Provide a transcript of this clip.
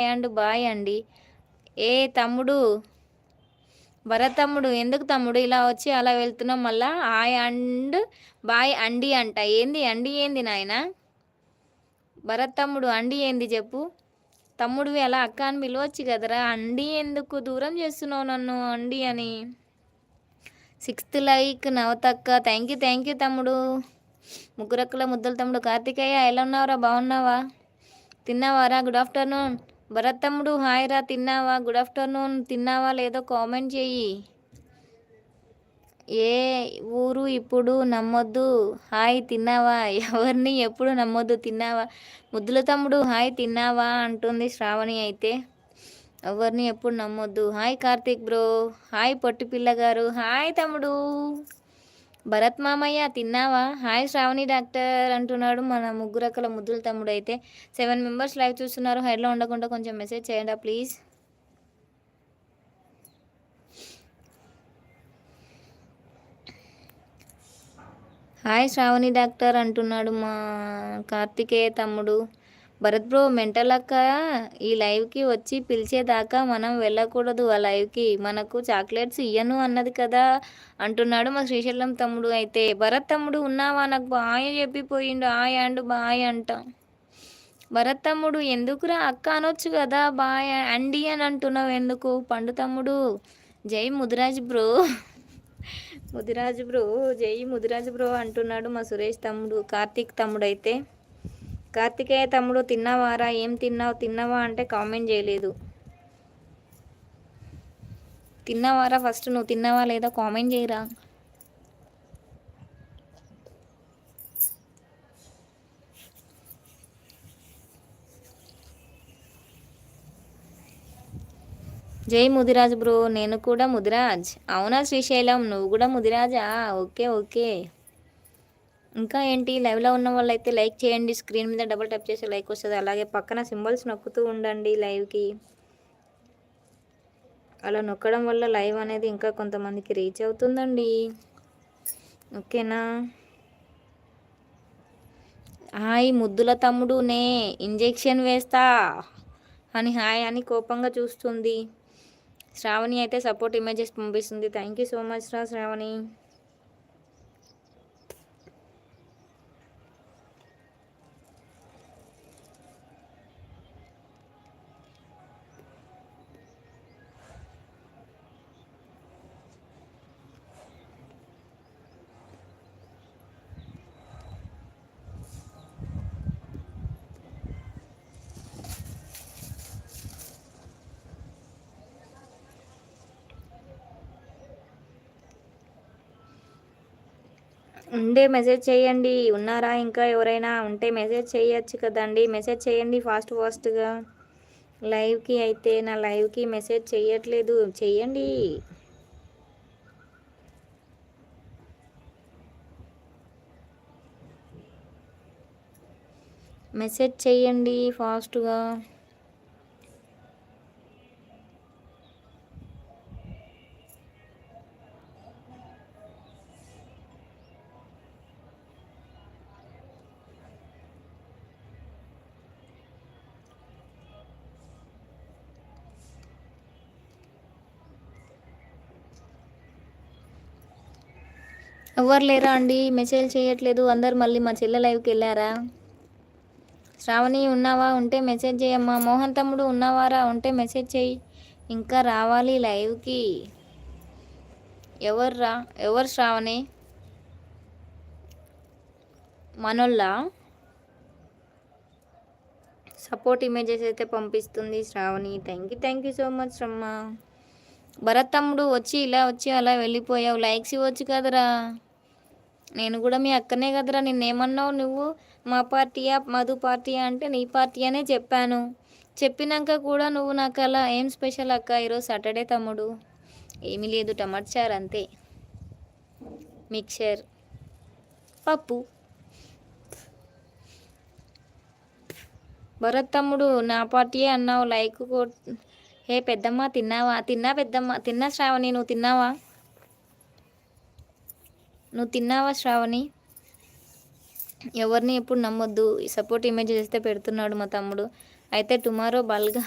And bye అండి. ఏ తమ్ముడు, భరత్ తమ్ముడు ఎందుకు తమ్ముడు ఇలా వచ్చి అలా వెళ్తున్నావు మళ్ళా? హాయ్ అండ్ బాయ్ అండి అంట. ఏంది అండి ఏంది నాయన? భరత్ తమ్ముడు అండి ఏంది చెప్పు? తమ్ముడివి అలా అక్క అని పిలవచ్చు కదరా. అండి ఎందుకు దూరం చేస్తున్నావు నన్ను అండి అని? 6th like నవతక్క. థ్యాంక్ యూ తమ్ముడు. ముగ్గురక్కల ముద్దలు తమ్ముడు. కార్తికేయ ఎలా ఉన్నావురా, బాగున్నావా? తిన్నావారా? Good afternoon. భరత్ తమ్ముడు హాయ్ రా, తిన్నావా? Good afternoon. తిన్నావా లేదో కామెంట్ చెయ్యి. ఏ ఊరు ఇప్పుడు నమ్మొద్దు. హాయ్ తిన్నావా? ఎవరిని ఎప్పుడు నమ్మొద్దు. తిన్నావా? ముద్దుల తమ్ముడు హాయ్ తిన్నావా అంటుంది శ్రావణి. అయితే ఎవరిని ఎప్పుడు నమ్మొద్దు. Hi Karthik bro. హాయ్ పొట్టి పిల్లగారు. హాయ్ తమ్ముడు. భరత్ మామయ్య తిన్నావా? హాయ్ శ్రావణి డాక్టర్ అంటున్నాడు మన ముగ్గురక్కల ముద్దుల తమ్ముడు. అయితే 7 మెంబర్స్ లైవ్ చూస్తున్నారు. హెడ్లో ఉండకుండా కొంచెం మెసేజ్ చేయండి ప్లీజ్. హాయ్ శ్రావణి డాక్టర్ అంటున్నాడు మా కార్తికేయ తమ్ముడు. భరత్ బ్రో మెంటల్ అక్క ఈ లైవ్కి వచ్చి పిలిచేదాకా మనం వెళ్ళకూడదు. ఆ లైవ్కి మనకు చాక్లెట్స్ ఇయ్యను అన్నది కదా అంటున్నాడు మా శ్రీశైలం తమ్ముడు. అయితే భరత్ తమ్ముడు ఉన్నావా? నాకు బాయ్ చెప్పిపోయిండు. హాయ్ అండ్ బాయ్ అంట. భరత్ తమ్ముడు ఎందుకురా అక్క అనొచ్చు కదా, బాయ్ అండి అని అంటున్నావు ఎందుకు? పండు తమ్ముడు జై ముదిరాజ్ బ్రో. ముదిరాజు బ్రో జై ముదిరాజు బ్రో అంటున్నాడు మా సురేష్ తమ్ముడు. కార్తీక్ తమ్ముడు. అయితే కార్తికేయ తమ్ముడు తిన్నావారా? ఏం తిన్నావు? తిన్నావా అంటే కామెంట్ చేయలేదు. తిన్నావారా? ఫస్ట్ నువ్వు తిన్నావా లేదా కామెంట్ చేయరా. జై ముదిరాజ్ బ్రో. నేను కూడా ముదిరాజ్. అవునా శ్రీశైలం నువ్వు కూడా ముదిరాజా? Okay okay. ఇంకా ఏంటి, లైవ్లో ఉన్న వాళ్ళైతే లైక్ చేయండి. స్క్రీన్ మీద డబుల్ టైప్ చేసి లైక్ వస్తుంది. అలాగే పక్కన సింబల్స్ నొక్కుతూ ఉండండి లైవ్కి. అలా నొక్కడం వల్ల లైవ్ అనేది ఇంకా కొంతమందికి రీచ్ అవుతుందండి. ఓకేనా? హాయ్ ముద్దుల తమ్ముడు నే ఇంజెక్షన్ వేస్తా అని హాయ్ అని కోపంగా చూస్తుంది. శ్రావణి అయితే సపోర్ట్ ఇమేజెస్ పంపిస్తుంది. థ్యాంక్ యూ సో మచ్ రా శ్రావణి. ఉండే మెసేజ్ చేయండి. ఉన్నారా ఇంకా ఎవరైనా ఉంటే మెసేజ్ చేయొచ్చు కదండి. మెసేజ్ చేయండి ఫాస్ట్గా లైవ్కి. అయితే నా లైవ్కి మెసేజ్ చేయట్లేదు, చెయ్యండి. మెసేజ్ చేయండి ఫాస్ట్గా. ఎవరు లేరా అండి? మెసేజ్ చేయట్లేదు అందరు. మళ్ళీ మా చెల్లె లైవ్కి వెళ్ళారా? శ్రావణి ఉన్నావా? ఉంటే మెసేజ్ చేయమ్మా. మోహన్ తమ్ముడు ఉన్నావారా? ఉంటే మెసేజ్ చేయి. ఇంకా రావాలి లైవ్కి. ఎవర్రా? ఎవరు శ్రావణి? మనోళ్ళ సపోర్ట్ ఇమేజెస్ అయితే పంపిస్తుంది Sravani. Thank you so much Ramma. Bharath తమ్ముడు వచ్చి ఇలా వచ్చి అలా వెళ్ళిపోయావు. లైక్స్ ఇవ్వచ్చు కదరా. నేను కూడా మీ అక్కనే కదరా. నిన్నేమన్నావు నువ్వు? మా పార్టీయా మధు పార్టీయా అంటే నీ పార్టీ అనే చెప్పాను. చెప్పినాక కూడా నువ్వు నాకు అలా ఏం స్పెషల్ అక్క ఈరోజు సాటర్డే తమ్ముడు? ఏమీ లేదు, టమాటా చారు అంతే, మిక్చర్ పప్పు. భరత్ తమ్ముడు నా పార్టీయే అన్నావు. లైక్ హే పెద్దమ్మ తిన్నావా? తిన్నా పెద్దమ్మ. తిన్నా శ్రావణి. నువ్వు తిన్నావా? నువ్వు తిన్నావా శ్రావణి? ఎవరిని ఎప్పుడు నమ్మొద్దు. సపోర్ట్ ఇమేజ్ చేస్తే పెడుతున్నాడు మా తమ్ముడు. అయితే టుమారో బల్గా